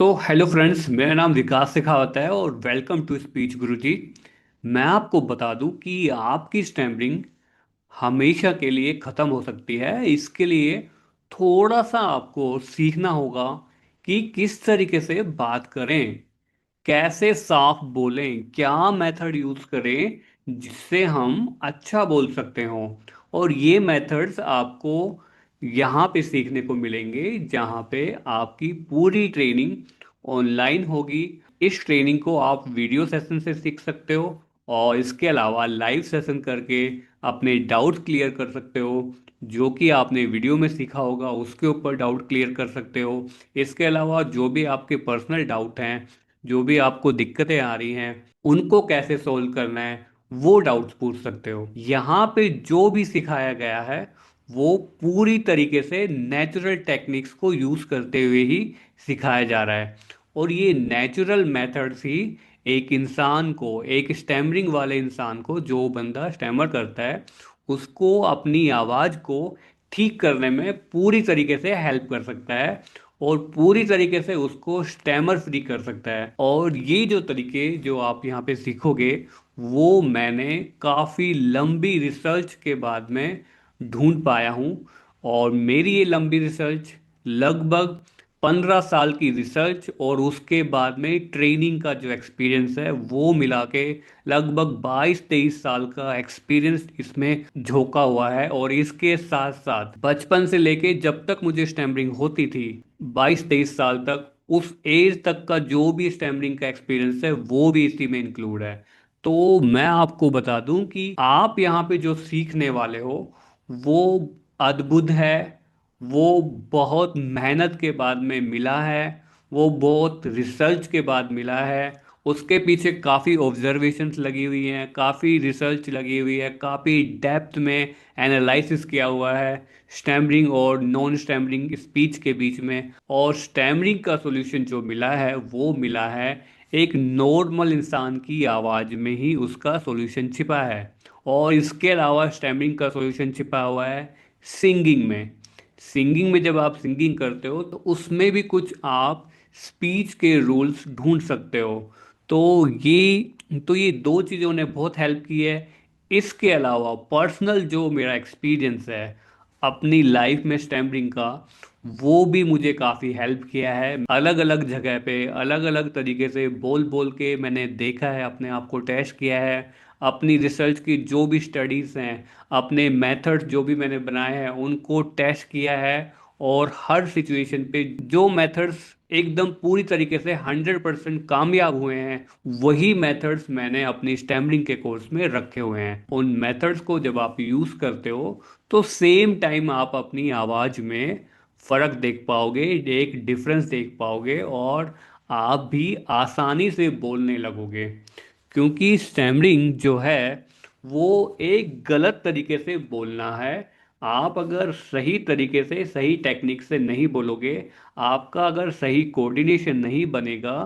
तो hello friends, मेरा नाम विकास शेखावत है और वेलकम टू स्पीच गुरुजी। मैं आपको बता दूं कि आपकी स्टैमरिंग हमेशा के लिए ख़त्म हो सकती है। इसके लिए थोड़ा सा आपको सीखना होगा कि किस तरीके से बात करें, कैसे साफ बोलें, क्या मेथड यूज़ करें जिससे हम अच्छा बोल सकते हो। और ये मेथड्स आपको यहाँ पे सीखने को मिलेंगे जहाँ पे आपकी पूरी ट्रेनिंग ऑनलाइन होगी। इस ट्रेनिंग को आप वीडियो सेशन से सीख सकते हो और इसके अलावा लाइव सेशन करके अपने डाउट्स क्लियर कर सकते हो। जो कि आपने वीडियो में सीखा होगा उसके ऊपर डाउट क्लियर कर सकते हो। इसके अलावा जो भी आपके पर्सनल डाउट हैं, जो भी आपको दिक्कतें आ रही हैं, उनको कैसे सोल्व करना है वो डाउट्स पूछ सकते हो। यहाँ पे जो भी सिखाया गया है वो पूरी तरीके से नेचुरल टेक्निक्स को यूज करते हुए ही सिखाया जा रहा है। और ये नेचुरल मेथड्स ही एक इंसान को, एक स्टैमरिंग वाले इंसान को, जो बंदा स्टैमर करता है उसको अपनी आवाज़ को ठीक करने में पूरी तरीके से हेल्प कर सकता है और पूरी तरीके से उसको स्टैमर फ्री कर सकता है। और ये जो तरीके जो आप यहाँ पे सीखोगे वो मैंने काफ़ी लंबी रिसर्च के बाद में ढूंढ पाया हूँ। और मेरी ये लंबी रिसर्च लगभग 15 साल की रिसर्च और उसके बाद में ट्रेनिंग का जो एक्सपीरियंस है वो मिला के लगभग 22-23 साल का एक्सपीरियंस इसमें झोंका हुआ है। और इसके साथ साथ बचपन से लेके जब तक मुझे स्टैमरिंग होती थी, 22-23 साल तक, उस एज तक का जो भी स्टैमरिंग का एक्सपीरियंस है वो भी इसी में इंक्लूड है। तो मैं आपको बता दूं कि आप यहाँ पे जो सीखने वाले हो वो अद्भुत है। वो बहुत मेहनत के बाद में मिला है, वो बहुत रिसर्च के बाद मिला है। उसके पीछे काफ़ी ऑब्जर्वेशंस लगी हुई हैं, काफ़ी रिसर्च लगी हुई है, काफ़ी डेप्थ में एनालिसिस किया हुआ है स्टैमरिंग और नॉन स्टैमरिंग स्पीच के बीच में। और स्टैमरिंग का सॉल्यूशन जो मिला है वो मिला है एक नॉर्मल इंसान की आवाज़ में ही, उसका सॉल्यूशन छिपा है। और इसके अलावा स्टैमरिंग का सॉल्यूशन छिपा हुआ है सिंगिंग में। सिंगिंग में जब आप सिंगिंग करते हो तो उसमें भी कुछ आप स्पीच के रूल्स ढूंढ सकते हो। तो ये दो चीज़ों ने बहुत हेल्प की है। इसके अलावा पर्सनल जो मेरा एक्सपीरियंस है अपनी लाइफ में स्टैमरिंग का, वो भी मुझे काफ़ी हेल्प किया है। अलग अलग जगह पे अलग अलग तरीके से बोल बोल के मैंने देखा है, अपने आप को टेस्ट किया है। अपनी रिसर्च की जो भी स्टडीज़ हैं, अपने मेथड्स जो भी मैंने बनाए हैं उनको टेस्ट किया है। और हर सिचुएशन पे जो मेथड्स एकदम पूरी तरीके से 100% कामयाब हुए हैं वही मेथड्स मैंने अपनी स्टैमरिंग के कोर्स में रखे हुए हैं। उन मेथड्स को जब आप यूज़ करते हो तो सेम टाइम आप अपनी आवाज़ में फ़र्क देख पाओगे, एक डिफरेंस देख पाओगे और आप भी आसानी से बोलने लगोगे। क्योंकि स्टैमरिंग जो है वो एक गलत तरीके से बोलना है। आप अगर सही तरीके से, सही टेक्निक से नहीं बोलोगे, आपका अगर सही कोऑर्डिनेशन नहीं बनेगा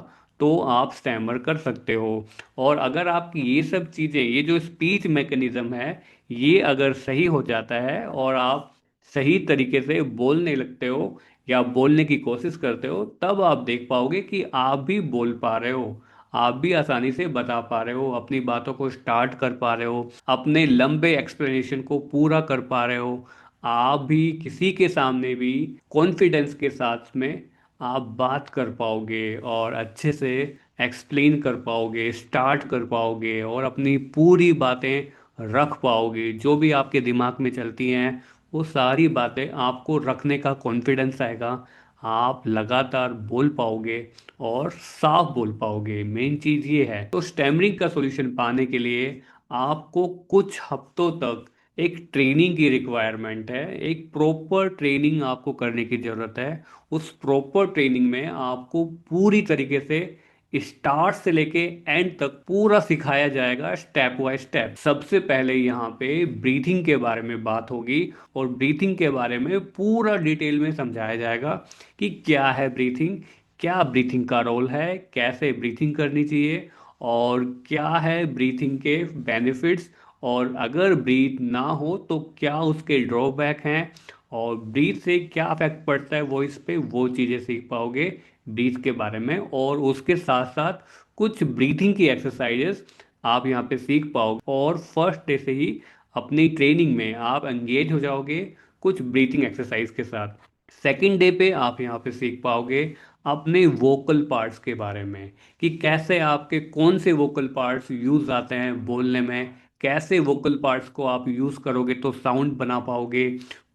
तो आप स्टैमर कर सकते हो। और अगर आपकी ये सब चीज़ें, ये जो स्पीच मैकेनिज्म है, ये अगर सही हो जाता है और आप सही तरीके से बोलने लगते हो या बोलने की कोशिश करते हो, तब आप देख पाओगे कि आप भी बोल पा रहे हो, आप भी आसानी से बता पा रहे हो, अपनी बातों को स्टार्ट कर पा रहे हो, अपने लंबे एक्सप्लेनेशन को पूरा कर पा रहे हो। आप भी किसी के सामने भी कॉन्फिडेंस के साथ में आप बात कर पाओगे और अच्छे से एक्सप्लेन कर पाओगे, स्टार्ट कर पाओगे और अपनी पूरी बातें रख पाओगे। जो भी आपके दिमाग में चलती हैं वो सारी बातें आपको रखने का कॉन्फिडेंस आएगा। आप लगातार बोल पाओगे और साफ बोल पाओगे। मेन चीज़ ये है। तो स्टैमरिंग का सॉल्यूशन पाने के लिए आपको कुछ हफ्तों तक एक ट्रेनिंग की रिक्वायरमेंट है, एक प्रॉपर ट्रेनिंग आपको करने की ज़रूरत है। उस प्रॉपर ट्रेनिंग में आपको पूरी तरीके से स्टार्ट से लेके एंड तक पूरा सिखाया जाएगा, स्टेप बाय स्टेप। सबसे पहले यहाँ पे ब्रीथिंग के बारे में बात होगी और ब्रीथिंग के बारे में पूरा डिटेल में समझाया जाएगा कि क्या है ब्रीथिंग, क्या ब्रीथिंग का रोल है, कैसे ब्रीथिंग करनी चाहिए और क्या है ब्रीथिंग के बेनिफिट्स। और अगर ब्रीथ ना हो तो क्या उसके ड्रॉबैक हैं और ब्रीथ से क्या इफेक्ट पड़ता है वॉइस पे, वो चीज़ें सीख पाओगे। ब्रीथ के बारे में, और उसके साथ साथ कुछ ब्रीथिंग की एक्सरसाइजेस आप यहाँ पे सीख पाओगे, और फर्स्ट डे से ही अपनी ट्रेनिंग में आप एंगेज हो जाओगे कुछ ब्रीथिंग एक्सरसाइज के साथ। सेकंड डे पे आप यहाँ पे सीख पाओगे अपने वोकल पार्ट्स के बारे में, कि कैसे आपके कौन से वोकल पार्ट्स यूज आते हैं बोलने में, कैसे वोकल पार्ट्स को आप यूज करोगे तो साउंड बना पाओगे,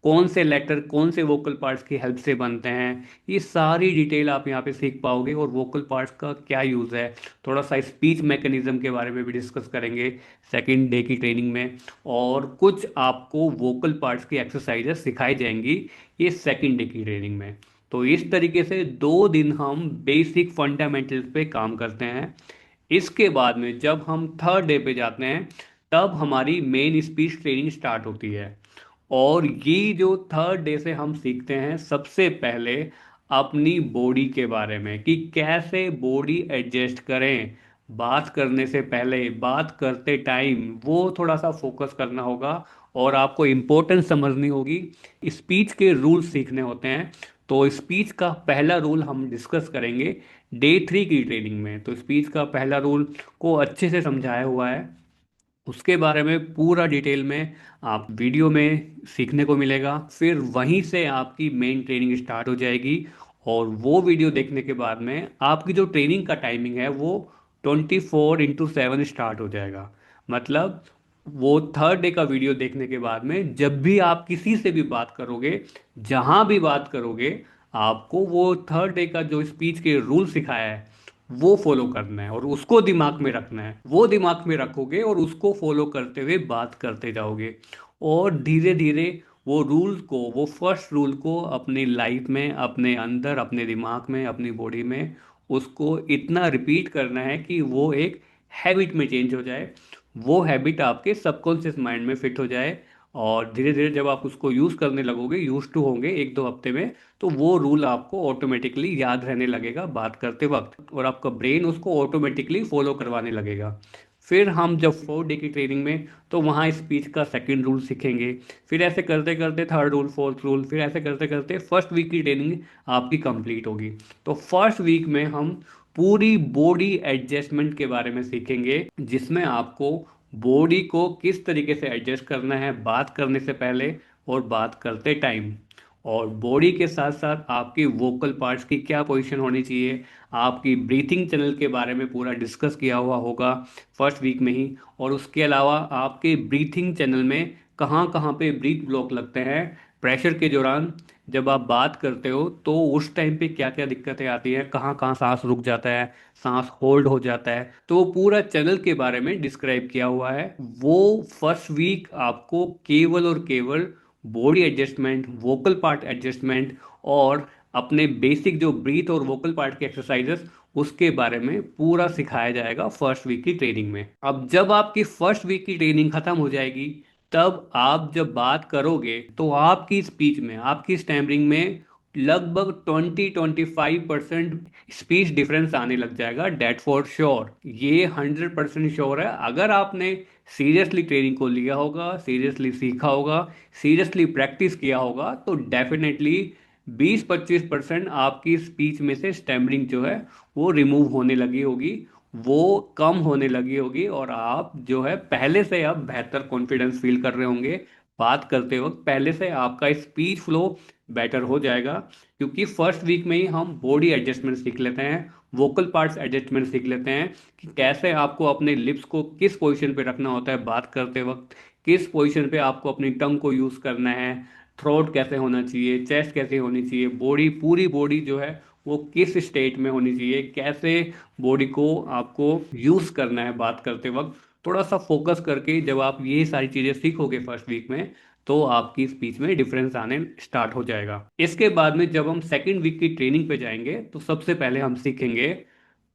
कौन से लेटर कौन से वोकल पार्ट्स की हेल्प से बनते हैं, ये सारी डिटेल आप यहाँ पे सीख पाओगे। और वोकल पार्ट्स का क्या यूज़ है, थोड़ा सा स्पीच मैकेनिज्म के बारे में भी डिस्कस करेंगे सेकंड डे की ट्रेनिंग में। और कुछ आपको वोकल पार्ट्स की एक्सरसाइजेस सिखाई जाएंगी ये सेकंड डे की ट्रेनिंग में। तो इस तरीके से 2 दिन हम बेसिक फंडामेंटल्स पे काम करते हैं। इसके बाद में जब हम थर्ड डे पे जाते हैं, तब हमारी मेन स्पीच ट्रेनिंग स्टार्ट होती है। और ये जो थर्ड डे से हम सीखते हैं सबसे पहले अपनी बॉडी के बारे में, कि कैसे बॉडी एडजस्ट करें बात करने से पहले, बात करते टाइम, वो थोड़ा सा फोकस करना होगा। और आपको इम्पोर्टेंस समझनी होगी, स्पीच के रूल सीखने होते हैं। तो स्पीच का पहला रूल हम डिस्कस करेंगे डे 3 की ट्रेनिंग में। तो स्पीच का पहला रूल को अच्छे से समझाया हुआ है, उसके बारे में पूरा डिटेल में आप वीडियो में सीखने को मिलेगा। फिर वहीं से आपकी मेन ट्रेनिंग स्टार्ट हो जाएगी। और वो वीडियो देखने के बाद में आपकी जो ट्रेनिंग का टाइमिंग है वो 24x7 स्टार्ट हो जाएगा। मतलब वो थर्ड डे का वीडियो देखने के बाद में जब भी आप किसी से भी बात करोगे, जहां भी बात करोगे, आपको वो थर्ड डे का जो स्पीच के रूल सिखाया है वो फॉलो करना है और उसको दिमाग में रखना है। वो दिमाग में रखोगे और उसको फॉलो करते हुए बात करते जाओगे। और धीरे धीरे वो रूल को, वो फर्स्ट रूल को अपनी लाइफ में, अपने अंदर, अपने दिमाग में, अपनी बॉडी में उसको इतना रिपीट करना है कि वो एक हैबिट में चेंज हो जाए, वो हैबिट आपके सबकॉन्शियस माइंड में फिट हो जाए। और धीरे धीरे जब आप उसको यूज़ करने लगोगे, यूज टू होंगे 1-2 हफ्ते में, तो वो रूल आपको ऑटोमेटिकली याद रहने लगेगा बात करते वक्त, और आपका ब्रेन उसको ऑटोमेटिकली फॉलो करवाने लगेगा। फिर हम जब 4 डे की ट्रेनिंग में, तो वहाँ स्पीच का सेकंड रूल सीखेंगे। फिर ऐसे करते करते थर्ड रूल, फोर्थ रूल, फिर ऐसे करते करते फर्स्ट वीक की ट्रेनिंग आपकी कंप्लीट होगी। तो फर्स्ट वीक में हम पूरी बॉडी एडजस्टमेंट के बारे में सीखेंगे, जिसमें आपको बॉडी को किस तरीके से एडजस्ट करना है बात करने से पहले और बात करते टाइम। और बॉडी के साथ साथ आपकी वोकल पार्ट्स की क्या पोजीशन होनी चाहिए, आपकी ब्रीथिंग चैनल के बारे में पूरा डिस्कस किया हुआ होगा फर्स्ट वीक में ही। और उसके अलावा आपके ब्रीथिंग चैनल में कहाँ कहाँ पे ब्रीथ ब्लॉक लगते हैं प्रेशर के दौरान, जब आप बात करते हो तो उस टाइम पे क्या क्या दिक्कतें आती हैं, कहाँ कहाँ सांस रुक जाता है, सांस होल्ड हो जाता है, तो वो पूरा चैनल के बारे में डिस्क्राइब किया हुआ है। वो फर्स्ट वीक आपको केवल और केवल body adjustment, vocal part adjustment और अपने बेसिक जो ब्रीथ और वोकल पार्ट के एक्सरसाइजेस, उसके बारे में पूरा सिखाया जाएगा फर्स्ट वीक की ट्रेनिंग में। अब जब आपकी फर्स्ट वीक की ट्रेनिंग खत्म हो जाएगी, तब आप जब बात करोगे तो आपकी स्पीच में, आपकी स्टैमरिंग में लगभग 20-25% स्पीच डिफरेंस आने लग जाएगा, डेट फॉर श्योर। ये 100% श्योर है। अगर आपने सीरियसली ट्रेनिंग को लिया होगा, सीरियसली सीखा होगा, सीरियसली प्रैक्टिस किया होगा, तो डेफिनेटली 20-25% आपकी स्पीच में से स्टैमरिंग जो है वो रिमूव होने लगी होगी, वो कम होने लगी होगी, और आप जो है पहले से अब बेहतर कॉन्फिडेंस फील कर रहे होंगे बात करते वक्त। पहले से आपका स्पीच फ्लो बेटर हो जाएगा, क्योंकि फर्स्ट वीक में ही हम बॉडी एडजस्टमेंट सीख लेते हैं, वोकल पार्ट्स एडजस्टमेंट सीख लेते हैं, कि कैसे आपको अपने लिप्स को किस पोजीशन पे रखना होता है बात करते वक्त, किस पोजीशन पे आपको अपनी टंग को यूज़ करना है, थ्रोट कैसे होना चाहिए, चेस्ट कैसे होनी चाहिए, बॉडी, पूरी बॉडी जो है वो किस स्टेट में होनी चाहिए, कैसे बॉडी को आपको यूज़ करना है बात करते वक्त। थोड़ा सा फोकस करके जब आप ये सारी चीज़ें सीखोगे फर्स्ट वीक में, तो आपकी स्पीच में डिफरेंस आने स्टार्ट हो जाएगा। इसके बाद में जब हम सेकेंड वीक की ट्रेनिंग पे जाएंगे, तो सबसे पहले हम सीखेंगे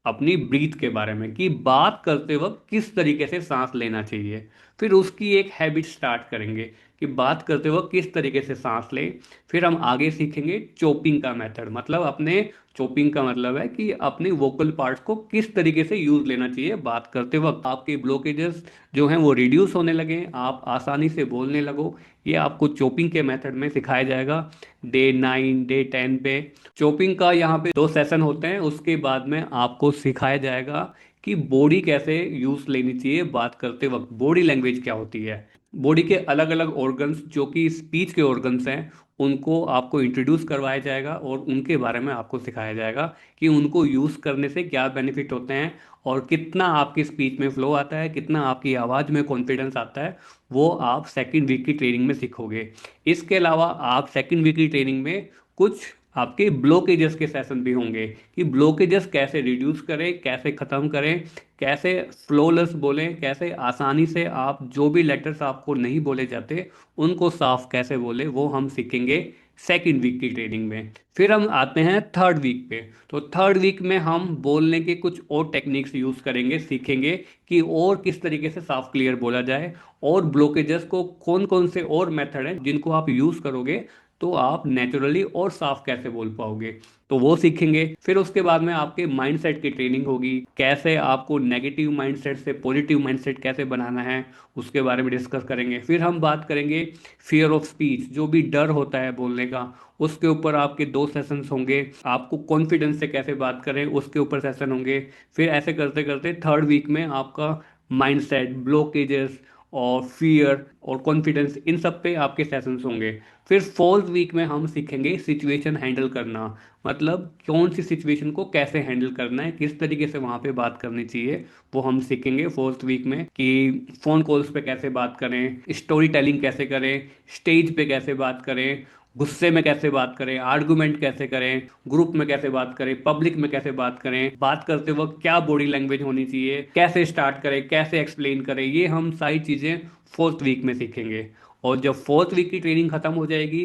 अपनी ब्रीथ के बारे में, कि बात करते वक्त किस तरीके से सांस लेना चाहिए। फिर उसकी एक हैबिट स्टार्ट करेंगे, कि बात करते वक्त किस तरीके से सांस लें। फिर हम आगे सीखेंगे चोपिंग का मेथड, मतलब अपने चोपिंग का मतलब है कि अपने वोकल पार्ट्स को किस तरीके से यूज लेना चाहिए बात करते वक्त। आपके ब्लॉकेजेस जो हैं वो रिड्यूस होने लगे, आप आसानी से बोलने लगो, ये आपको चोपिंग के मेथड में सिखाया जाएगा डे 9 डे 10 पे। चोपिंग का यहाँ पे 2 सेशन होते हैं, उसके बाद में आपको सिखाया जाएगा कि बॉडी कैसे यूज लेनी चाहिए बात करते वक्त, बॉडी लैंग्वेज क्या होती है। बॉडी के अलग अलग ऑर्गन्स जो कि स्पीच के ऑर्गन्स हैं उनको आपको इंट्रोड्यूस करवाया जाएगा और उनके बारे में आपको सिखाया जाएगा कि उनको यूज़ करने से क्या बेनिफिट होते हैं और कितना आपकी स्पीच में फ्लो आता है, कितना आपकी आवाज़ में कॉन्फिडेंस आता है, वो आप सेकंड वीक की ट्रेनिंग में सीखोगे। इसके अलावा आप सेकंड वीक की ट्रेनिंग में कुछ आपके ब्लॉकेजेस के सेशन भी होंगे कि ब्लॉकेजेस कैसे रिड्यूस करें, कैसे ख़त्म करें, कैसे फ्लोलेस बोलें, कैसे आसानी से आप जो भी लेटर्स आपको नहीं बोले जाते उनको साफ कैसे बोले, वो हम सीखेंगे सेकंड वीक की ट्रेनिंग में। फिर हम आते हैं थर्ड वीक पे। तो थर्ड वीक में हम बोलने के कुछ और टेक्निक्स यूज़ करेंगे, सीखेंगे कि और किस तरीके से साफ क्लियर बोला जाए और ब्लॉकेजेस को कौन कौन से और मेथड हैं जिनको आप यूज़ करोगे तो आप नेचुरली और साफ कैसे बोल पाओगे, तो वो सीखेंगे। फिर उसके बाद में आपके माइंडसेट की ट्रेनिंग होगी, कैसे आपको नेगेटिव माइंडसेट से पॉजिटिव माइंडसेट कैसे बनाना है उसके बारे में डिस्कस करेंगे। फिर हम बात करेंगे फियर ऑफ स्पीच, जो भी डर होता है बोलने का, उसके ऊपर आपके 2 सेशंस होंगे। आपको कॉन्फिडेंस से कैसे बात करें उसके ऊपर सेशन होंगे। फिर ऐसे करते करते थर्ड वीक में आपका माइंडसेट, ब्लॉकेजेस और फियर और कॉन्फिडेंस, इन सब पे आपके सेशंस होंगे। फिर फोर्थ वीक में हम सीखेंगे सिचुएशन हैंडल करना, मतलब कौन सी सिचुएशन को कैसे हैंडल करना है, किस तरीके से वहाँ पे बात करनी चाहिए, वो हम सीखेंगे फोर्थ वीक में। कि फ़ोन कॉल्स पे कैसे बात करें, स्टोरी टेलिंग कैसे करें, स्टेज पे कैसे बात करें, गुस्से में कैसे बात करें, आर्गुमेंट कैसे करें, ग्रुप में कैसे बात करें, पब्लिक में कैसे बात करें, बात करते वक्त क्या बॉडी लैंग्वेज होनी चाहिए, कैसे स्टार्ट करें, कैसे एक्सप्लेन करें, ये हम सारी चीज़ें फोर्थ वीक में सीखेंगे। और जब फोर्थ वीक की ट्रेनिंग खत्म हो जाएगी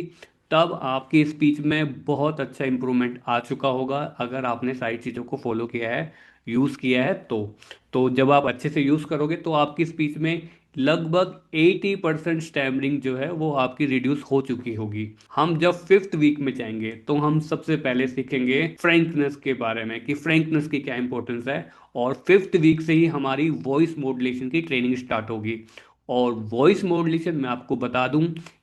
तब आपकी स्पीच में बहुत अच्छा इंप्रूवमेंट आ चुका होगा, अगर आपने सारी चीज़ों को फॉलो किया है, यूज़ किया है तो जब आप अच्छे से यूज़ करोगे तो आपकी स्पीच में लगभग 80% स्टैमरिंग जो है वो आपकी रिड्यूस हो चुकी होगी। हम जब फिफ्थ वीक में जाएंगे तो हम सबसे पहले सीखेंगे फ्रैंकनेस के बारे में कि फ्रैंकनेस की क्या इंपॉर्टेंस है। और फिफ्थ वीक से ही हमारी वॉइस मॉड्यूलेशन की ट्रेनिंग स्टार्ट होगी। और वॉइस मॉड्यूलेशन मैं आपको बता दूं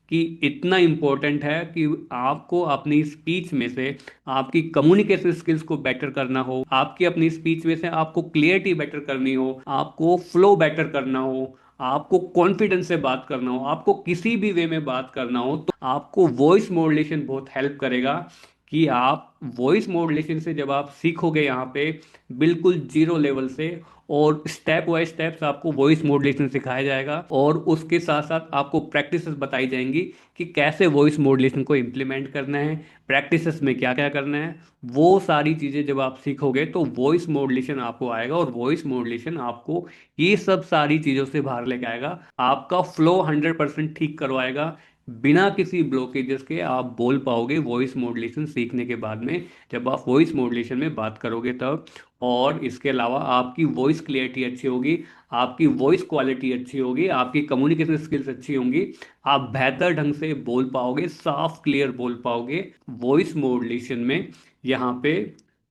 कि इतना इम्पोर्टेंट है कि आपको अपनी स्पीच में से आपकी कम्युनिकेशन स्किल्स को बेटर करना हो, आपकी अपनी स्पीच में से आपको क्लियरिटी बेटर करनी हो, आपको फ्लो बेटर करना हो, आपको कॉन्फिडेंस से बात करना हो, आपको किसी भी वे में बात करना हो, तो आपको वॉइस मॉड्यूलेशन बहुत हेल्प करेगा। कि आप वॉइस मॉड्यूलेशन से जब आप सीखोगे यहाँ पे बिल्कुल जीरो लेवल से, और स्टेप बाय स्टेप्स आपको वॉइस मॉड्यूलेशन सिखाया जाएगा और उसके साथ साथ आपको प्रैक्टिसेस बताई जाएंगी कि कैसे वॉइस मॉड्यूलेशन को इम्प्लीमेंट करना है, प्रैक्टिसेस में क्या क्या करना है। वो सारी चीज़ें जब आप सीखोगे तो वॉइस मॉड्यूलेशन आपको आएगा और वॉइस मॉड्यूलेशन आपको ये सब सारी चीज़ों से बाहर लेके आएगा, आपका फ्लो 100% ठीक करवाएगा। बिना किसी ब्लॉकेजेस के आप बोल पाओगे वॉइस मॉड्यूलेशन सीखने के बाद में, जब आप वॉइस मॉड्यूलेशन में बात करोगे तब। और इसके अलावा आपकी वॉइस क्लियरिटी अच्छी होगी, आपकी वॉइस क्वालिटी अच्छी होगी, आपकी कम्युनिकेशन स्किल्स अच्छी होंगी, आप बेहतर ढंग से बोल पाओगे, साफ क्लियर बोल पाओगे वॉइस मॉड्यूलेशन में। यहाँ पे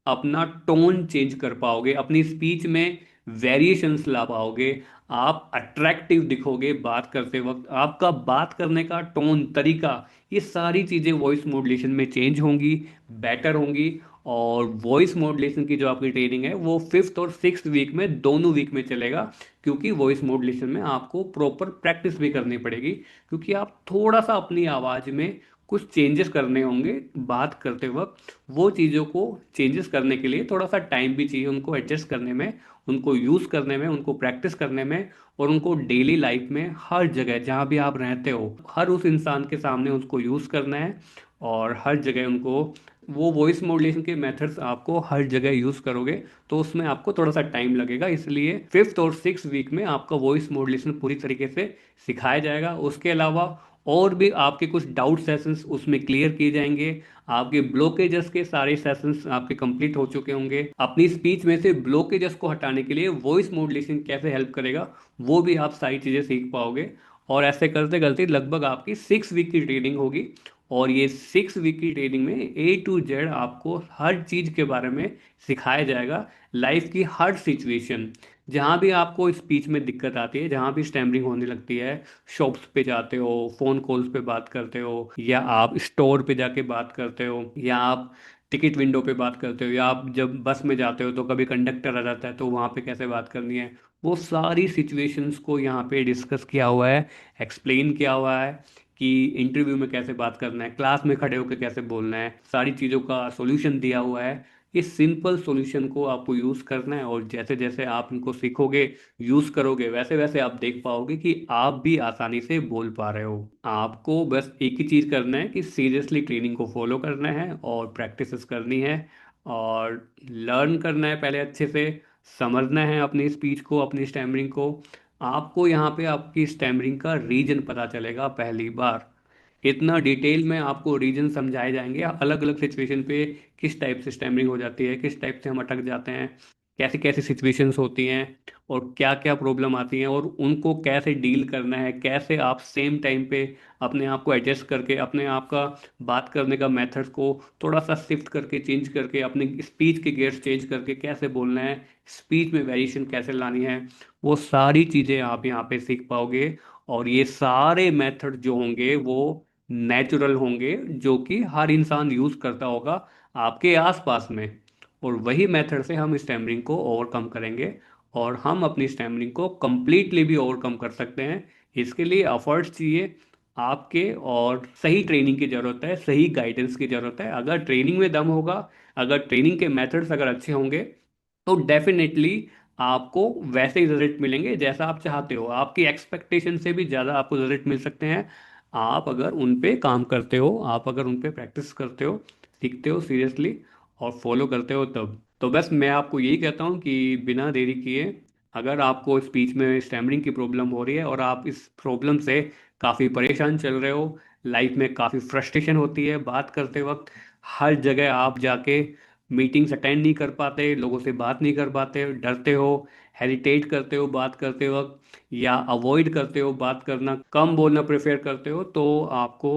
अपना टोन चेंज कर पाओगे, अपनी स्पीच में वेरिएशंस ला पाओगे, आप अट्रैक्टिव दिखोगे बात करते वक्त, आपका बात करने का टोन तरीका, ये सारी चीज़ें वॉइस मॉड्यूलेशन में चेंज होंगी, बेटर होंगी। और वॉइस मॉड्यूलेशन की जो आपकी ट्रेनिंग है वो फिफ्थ और सिक्स्थ वीक में, दोनों वीक में चलेगा। क्योंकि वॉइस मॉड्यूलेशन में आपको प्रॉपर प्रैक्टिस भी करनी पड़ेगी, क्योंकि आप थोड़ा सा अपनी आवाज़ में कुछ चेंजेस करने होंगे बात करते वक्त। वो चीज़ों को चेंजेस करने के लिए थोड़ा सा टाइम भी चाहिए, उनको एडजस्ट करने में, उनको यूज़ करने में, उनको प्रैक्टिस करने में, और उनको डेली लाइफ में हर जगह जहाँ भी आप रहते हो हर उस इंसान के सामने उसको यूज़ करना है। और हर जगह उनको वो वॉइस मॉड्यूलेशन के मेथड्स आपको हर जगह यूज़ करोगे तो उसमें आपको थोड़ा सा टाइम लगेगा, इसलिए फिफ्थ और सिक्स वीक में आपका वॉइस मॉड्यूलेशन पूरी तरीके से सिखाया जाएगा। उसके अलावा और भी आपके कुछ डाउट सेशंस उसमें क्लियर किए जाएंगे, आपके ब्लॉकेजेस के सारे सेशंस आपके कंप्लीट हो चुके होंगे। अपनी स्पीच में से ब्लॉकेजेस को हटाने के लिए वॉइस मॉड्यूलेशन कैसे हेल्प करेगा वो भी आप सारी चीज़ें सीख पाओगे। और ऐसे करते करते लगभग आपकी 6 वीक की ट्रेनिंग होगी। और ये 6 वीक की ट्रेनिंग में A to Z आपको हर चीज़ के बारे में सिखाया जाएगा। लाइफ की हर सिचुएशन, जहाँ भी आपको स्पीच में दिक्कत आती है, जहाँ भी स्टैमरिंग होने लगती है, शॉप्स पे जाते हो, फ़ोन कॉल्स पे बात करते हो, या आप स्टोर पे जाके बात करते हो, या आप टिकट विंडो पे बात करते हो, या आप जब बस में जाते हो तो कभी कंडक्टर आ जाता है तो वहाँ पे कैसे बात करनी है, वो सारी सिचुएशंस को यहाँ पे डिस्कस किया हुआ है, एक्सप्लेन किया हुआ है कि इंटरव्यू में कैसे बात करना है, क्लास में खड़े होकर कैसे बोलना है, सारी चीज़ों का सॉल्यूशन दिया हुआ है। इस सिंपल सॉल्यूशन को आपको यूज़ करना है, और जैसे जैसे आप इनको सीखोगे, यूज़ करोगे, वैसे वैसे आप देख पाओगे कि आप भी आसानी से बोल पा रहे हो। आपको बस एक ही चीज़ करना है कि सीरियसली ट्रेनिंग को फॉलो करना है और प्रैक्टिसेस करनी है, और लर्न करना है पहले अच्छे से, समझना है अपनी स्पीच को, अपनी स्टैमरिंग को। आपको यहाँ पे आपकी स्टैमरिंग का रीजन पता चलेगा पहली बार। इतना डिटेल में आपको रीजन समझाए जाएंगे अलग अलग सिचुएशन पे, किस टाइप से स्टैमरिंग हो जाती है, किस टाइप से हम अटक जाते हैं, कैसी कैसी सिचुएशंस होती हैं, और क्या क्या प्रॉब्लम आती हैं, और उनको कैसे डील करना है, कैसे आप सेम टाइम पे अपने आप को एडजस्ट करके, अपने आप का बात करने का मेथड को थोड़ा सा शिफ्ट करके, चेंज करके, अपने स्पीच के गेयर्स चेंज करके कैसे बोलना है, स्पीच में वेरिएशन कैसे लानी है, वो सारी चीज़ें आप यहाँ पे सीख पाओगे। और ये सारे मेथड जो होंगे वो नेचुरल होंगे, जो कि हर इंसान यूज़ करता होगा आपके आसपास में। और वही मेथड से हम स्टैमरिंग को ओवरकम करेंगे, और हम अपनी स्टैमरिंग को कंप्लीटली भी ओवरकम कर सकते हैं। इसके लिए एफर्ट्स चाहिए आपके, और सही ट्रेनिंग की ज़रूरत है, सही गाइडेंस की ज़रूरत है। अगर ट्रेनिंग में दम होगा, अगर ट्रेनिंग के मेथड्स अगर अच्छे होंगे, तो डेफिनेटली आपको वैसे ही रिजल्ट मिलेंगे जैसा आप चाहते हो। आपकी एक्सपेक्टेशन से भी ज़्यादा आपको रिजल्ट मिल सकते हैं, आप अगर उन पे काम करते हो, आप अगर उन पे प्रैक्टिस करते हो, सीखते हो सीरियसली, और फॉलो करते हो तब। तो बस मैं आपको यही कहता हूँ कि बिना देरी किए, अगर आपको स्पीच में स्टैमरिंग की प्रॉब्लम हो रही है और आप इस प्रॉब्लम से काफ़ी परेशान चल रहे हो, लाइफ में काफ़ी फ्रस्ट्रेशन होती है बात करते वक्त, हर जगह आप जाके मीटिंग्स अटेंड नहीं कर पाते, लोगों से बात नहीं कर पाते, डरते हो, हेरिटेट करते हो बात करते वक्त, या अवॉइड करते हो बात करना, कम बोलना प्रेफर करते हो, तो आपको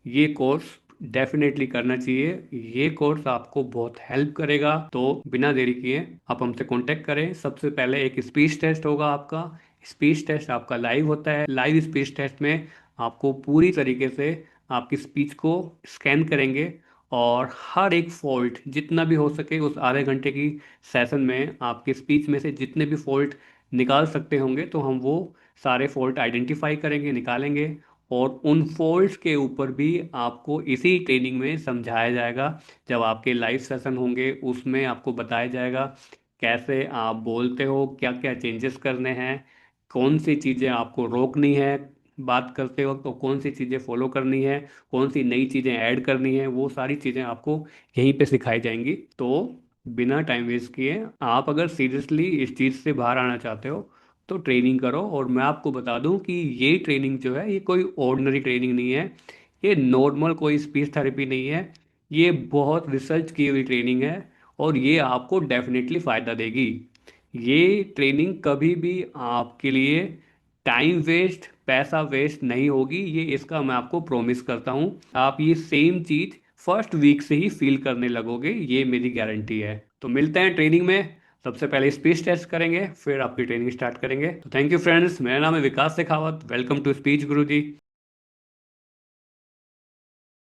ये कोर्स डेफिनेटली करना चाहिए। ये कोर्स आपको बहुत हेल्प करेगा। तो बिना देरी किए आप हमसे कांटेक्ट करें। सबसे पहले एक स्पीच टेस्ट होगा आपका। स्पीच टेस्ट आपका लाइव होता है। लाइव स्पीच टेस्ट में आपको पूरी तरीके से आपकी स्पीच को स्कैन करेंगे, और हर एक फॉल्ट जितना भी हो सके उस आधे घंटे की सेशन में आपके स्पीच में से जितने भी फॉल्ट निकाल सकते होंगे, तो हम वो सारे फॉल्ट आइडेंटिफाई करेंगे, निकालेंगे। और उन फॉल्ट्स के ऊपर भी आपको इसी ट्रेनिंग में समझाया जाएगा। जब आपके लाइव सेशन होंगे उसमें आपको बताया जाएगा कैसे आप बोलते हो, क्या क्या चेंजेस करने हैं, कौन सी चीज़ें आपको रोकनी है बात करते वक्त, तो कौन सी चीज़ें फॉलो करनी है, कौन सी नई चीज़ें ऐड करनी है, वो सारी चीज़ें आपको यहीं पे सिखाई जाएंगी। तो बिना टाइम वेस्ट किए, आप अगर सीरियसली इस चीज़ से बाहर आना चाहते हो तो ट्रेनिंग करो। और मैं आपको बता दूं कि ये ट्रेनिंग जो है, ये कोई ऑर्डिनरी ट्रेनिंग नहीं है, ये नॉर्मल कोई स्पीच थेरेपी नहीं है, ये बहुत रिसर्च की हुई ट्रेनिंग है, और ये आपको डेफिनेटली फ़ायदा देगी। ये ट्रेनिंग कभी भी आपके लिए टाइम वेस्ट, पैसा वेस्ट नहीं होगी, ये इसका मैं आपको प्रॉमिस करता हूँ। आप ये सेम चीज़ फर्स्ट वीक से ही फील करने लगोगे, ये मेरी गारंटी है। तो मिलते हैं ट्रेनिंग में। सबसे पहले स्पीच टेस्ट करेंगे, फिर आपकी ट्रेनिंग स्टार्ट करेंगे। तो थैंक यू फ्रेंड्स, मेरा नाम है Vikas Shekhawat. Welcome to speech Guruji.